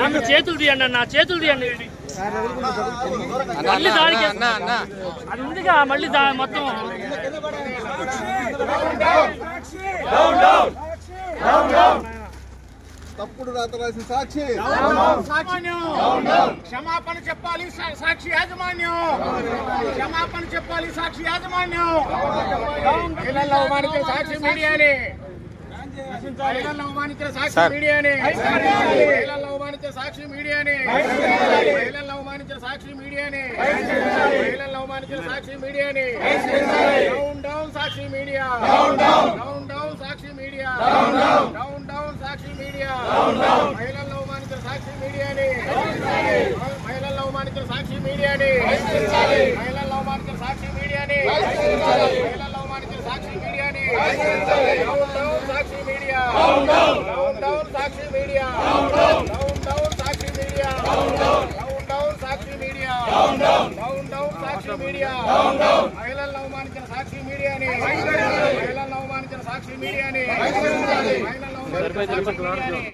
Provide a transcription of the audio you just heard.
నన్ను చేతులు తీయండి అన్న, చేతులు తీయండి. మళ్ళీ దాడికి అది ఉందిగా, మళ్ళీ మొత్తం తప్పుడు రాత రాసిన సాక్షి క్షమాపణ చెప్పాలి సాక్షి యాజమాన్యం, క్షమాపణ చెప్పాలి సాక్షి యాజమాన్యం. మహిళలను అవమానించిన సాక్షి మీడియాని, మహిళలను అవమానించిన సాక్షి మీడియాని, మహిళలను అవమానించిన సాక్షి మీడియాని, మహిళలను అవమానించిన సాక్షి మీడియాని, మహిళలను అవమానించిన సాక్షి మీడియాని. డౌన్ డౌన్ సాక్షి మీడియా, డౌన్ డౌన్ సాక్షి మీడియా, డౌన్ డౌన్ సాక్షి మీడియా. మహిళలను అవమానించిన సాక్షి మీడియాని, మహిళలను అవమానించిన సాక్షి మీడియాని, మహిళలను అవమానించిన సాక్షి మీడియాని, మహిళలను అవమానించిన సాక్షి మీడియాని. డౌన్ డౌన్ సాక్షి మీడియా, డౌన్ డౌన్ సాక్షి మీడియా, డౌన్ డౌన్ సాక్షి మీడియా, డౌన్ డౌన్ సాక్షి మీడియా, డౌన్ డౌన్ సాక్షి మీడియా. మహిళలను అవమానించిన సాక్షి మీడియాని, మహిళలను అవమానించిన సాక్షి మీడియాని, మహిళలను అవమానించిన సాక్షి మీడియాని.